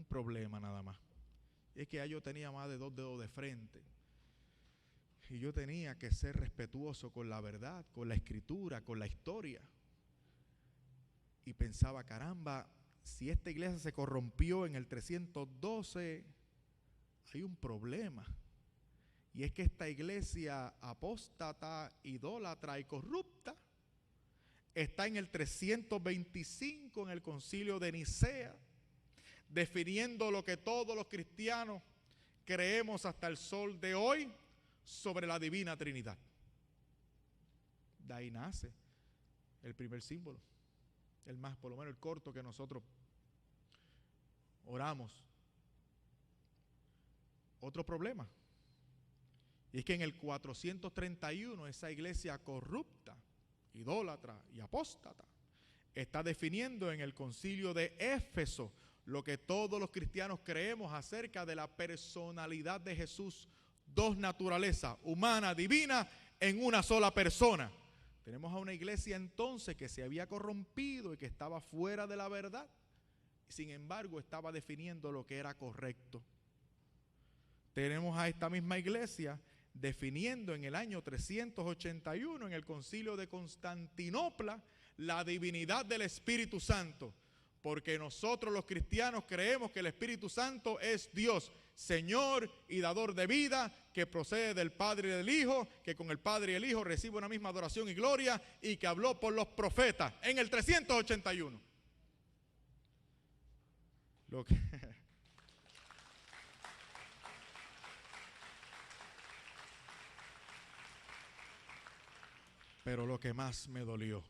un problema nada más. Es que ya yo tenía más de 2 dedos de frente. Y yo tenía que ser respetuoso con la verdad, con la escritura, con la historia. Y pensaba, caramba, si esta iglesia se corrompió en el 312, hay un problema. Y es que esta iglesia apóstata, idólatra y corrupta está en el 325 en el concilio de Nicea, definiendo lo que todos los cristianos creemos hasta el sol de hoy sobre la divina Trinidad. De ahí nace el primer símbolo, el más, por lo menos el corto que nosotros oramos. Otro problema, y es que en el 431 esa iglesia corrupta, idólatra y apóstata está definiendo en el concilio de Éfeso lo que todos los cristianos creemos acerca de la personalidad de Jesús, 2 naturalezas, humana, divina, en una sola persona. Tenemos a una iglesia entonces que se había corrompido y que estaba fuera de la verdad, sin embargo estaba definiendo lo que era correcto. Tenemos a esta misma iglesia definiendo en el año 381 en el concilio de Constantinopla la divinidad del Espíritu Santo, porque nosotros los cristianos creemos que el Espíritu Santo es Dios, Señor y dador de vida, que procede del Padre y del Hijo, que con el Padre y el Hijo recibe una misma adoración y gloria, y que habló por los profetas en el 381. Pero lo que más me dolió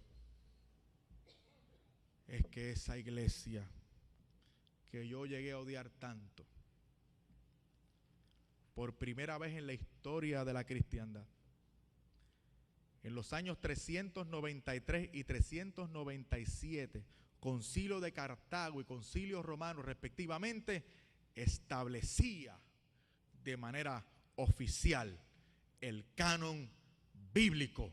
es que esa iglesia que yo llegué a odiar tanto, por primera vez en la historia de la cristiandad, en los años 393 y 397, concilio de Cartago y concilio romano respectivamente, establecía de manera oficial el canon bíblico.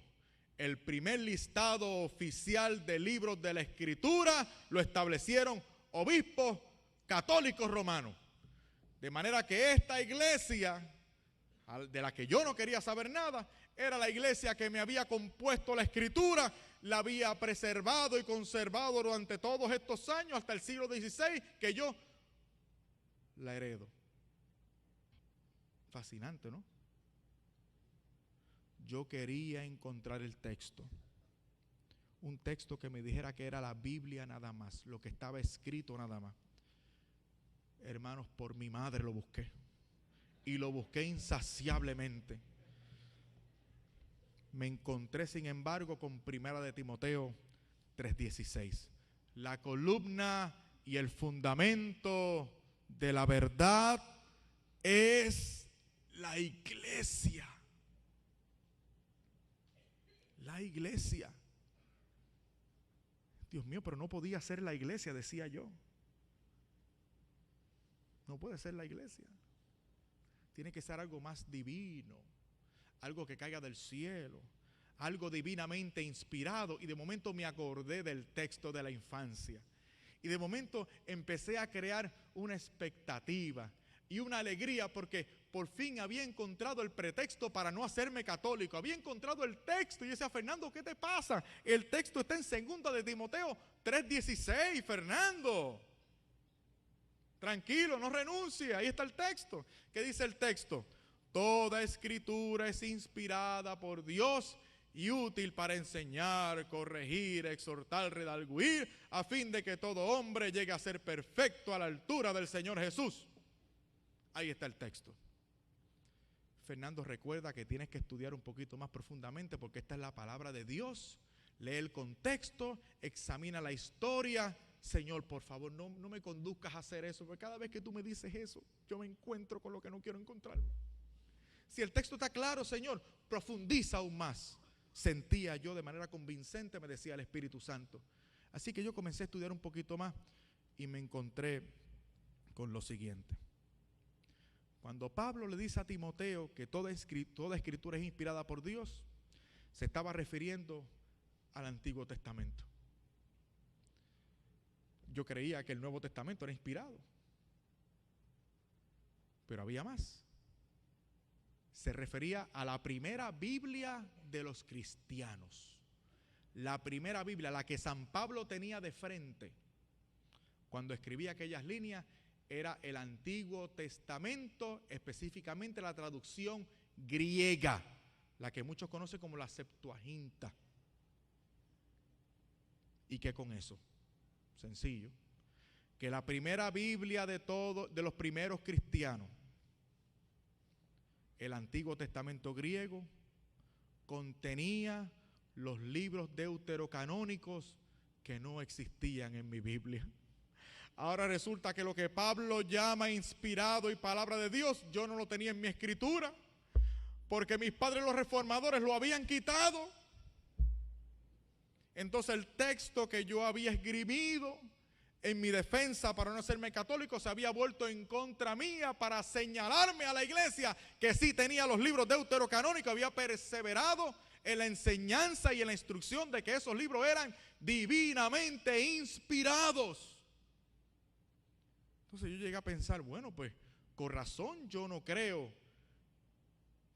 El primer listado oficial de libros de la Escritura lo establecieron obispos católicos romanos. De manera que esta iglesia, de la que yo no quería saber nada, era la iglesia que me había compuesto la Escritura, la había preservado y conservado durante todos estos años, hasta el siglo XVI, que yo la heredo. Fascinante, ¿no? Yo quería encontrar el texto, un texto que me dijera que era la Biblia nada más, lo que estaba escrito nada más. Hermanos, por mi madre lo busqué, y lo busqué insaciablemente. Me encontré, sin embargo, con Primera de Timoteo 3:16. La columna y el fundamento de la verdad es la iglesia. La iglesia. Dios mío, pero no podía ser la iglesia, decía yo. No puede ser la iglesia. Tiene que ser algo más divino, algo que caiga del cielo, algo divinamente inspirado. Y de momento me acordé del texto de la infancia. Y de momento empecé a crear una expectativa y una alegría, porque por fin había encontrado el pretexto para no hacerme católico. Había encontrado el texto y yo decía, Fernando, ¿qué te pasa? El texto está en 2 de Timoteo 3:16, Fernando. Tranquilo, no renuncie, ahí está el texto. ¿Qué dice el texto? Toda escritura es inspirada por Dios y útil para enseñar, corregir, exhortar, redarguir, a fin de que todo hombre llegue a ser perfecto a la altura del Señor Jesús. Ahí está el texto. Fernando, recuerda que tienes que estudiar un poquito más profundamente, porque esta es la palabra de Dios. Lee el contexto, examina la historia. Señor, por favor, no me conduzcas a hacer eso, porque cada vez que tú me dices eso, yo me encuentro con lo que no quiero encontrarme. Si el texto está claro, Señor, profundiza aún más. Sentía yo de manera convincente, me decía el Espíritu Santo. Así que yo comencé a estudiar un poquito más y me encontré con lo siguiente. Cuando Pablo le dice a Timoteo que toda escritura es inspirada por Dios, se estaba refiriendo al Antiguo Testamento. Yo creía que el Nuevo Testamento era inspirado. Pero había más. Se refería a la primera Biblia de los cristianos. La primera Biblia, la que San Pablo tenía de frente cuando escribía aquellas líneas, era el Antiguo Testamento, específicamente la traducción griega, la que muchos conocen como la Septuaginta. ¿Y qué con eso? Sencillo. Que la primera Biblia de los primeros cristianos, el Antiguo Testamento griego, contenía los libros deuterocanónicos que no existían en mi Biblia. Ahora resulta que lo que Pablo llama inspirado y palabra de Dios, yo no lo tenía en mi escritura, porque mis padres los reformadores lo habían quitado. Entonces el texto que yo había esgrimido en mi defensa para no hacerme católico se había vuelto en contra mía para señalarme a la iglesia que sí tenía los libros deuterocanónicos, había perseverado en la enseñanza y en la instrucción de que esos libros eran divinamente inspirados. Entonces yo llegué a pensar, bueno, pues con razón yo no creo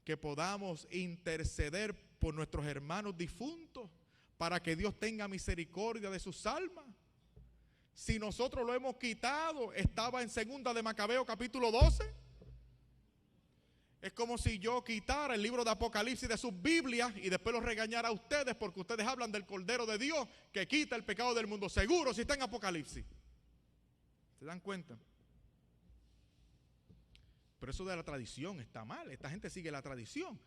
que podamos interceder por nuestros hermanos difuntos para que Dios tenga misericordia de sus almas. Si nosotros lo hemos quitado, estaba en 2 de Macabeo capítulo 12. Es como si yo quitara el libro de Apocalipsis de sus Biblias y después los regañara a ustedes porque ustedes hablan del Cordero de Dios que quita el pecado del mundo. Seguro si está en Apocalipsis. ¿Se dan cuenta? Pero eso de la tradición está mal. Esta gente sigue la tradición.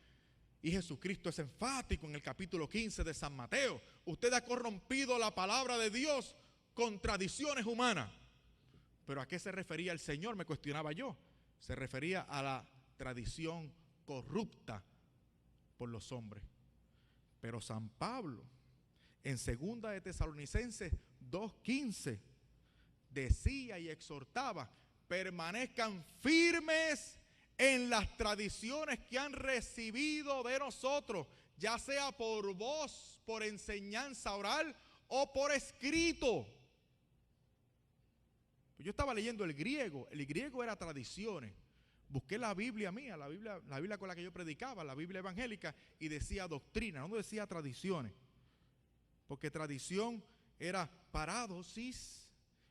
Y Jesucristo es enfático en el capítulo 15 de San Mateo. Usted ha corrompido la palabra de Dios con tradiciones humanas. ¿Pero a qué se refería el Señor? Me cuestionaba yo. Se refería a la tradición corrupta por los hombres. Pero San Pablo, en 2 de Tesalonicenses 2:15, decía y exhortaba: permanezcan firmes en las tradiciones que han recibido de nosotros, ya sea por voz, por enseñanza oral o por escrito. Yo estaba leyendo el griego era tradiciones. Busqué la Biblia mía, la Biblia con la que yo predicaba, la Biblia evangélica, y decía doctrina, no decía tradiciones. Porque tradición era paradosis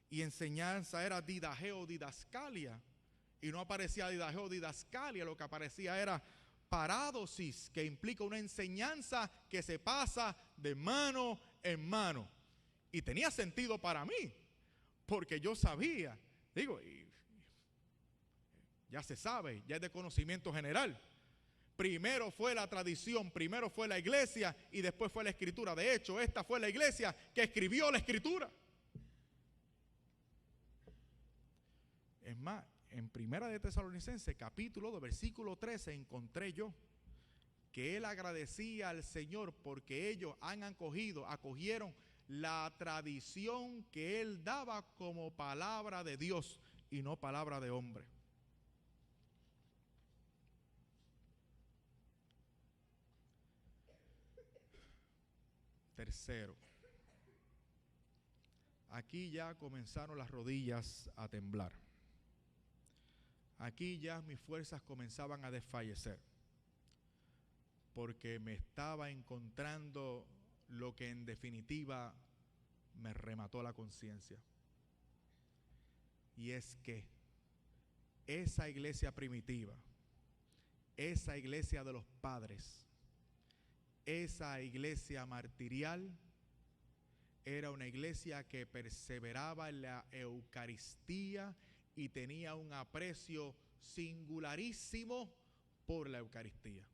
y enseñanza era didageo, didascalia. Y no aparecía didageo, didascalia, lo que aparecía era paradosis, que implica una enseñanza que se pasa de mano en mano. Y tenía sentido para mí, porque yo sabía, ya se sabe, ya es de conocimiento general. Primero fue la tradición, primero fue la iglesia y después fue la escritura. De hecho, esta fue la iglesia que escribió la escritura. Es más, en 1 de Tesalonicenses, capítulo 2, versículo 13, encontré yo que él agradecía al Señor porque ellos acogieron la tradición que él daba como palabra de Dios y no palabra de hombre. Tercero, aquí ya comenzaron las rodillas a temblar. Aquí ya mis fuerzas comenzaban a desfallecer, porque me estaba encontrando lo que en definitiva me remató la conciencia. Y es que esa iglesia primitiva, esa iglesia de los padres, esa iglesia martirial, era una iglesia que perseveraba en la Eucaristía y tenía un aprecio singularísimo por la Eucaristía.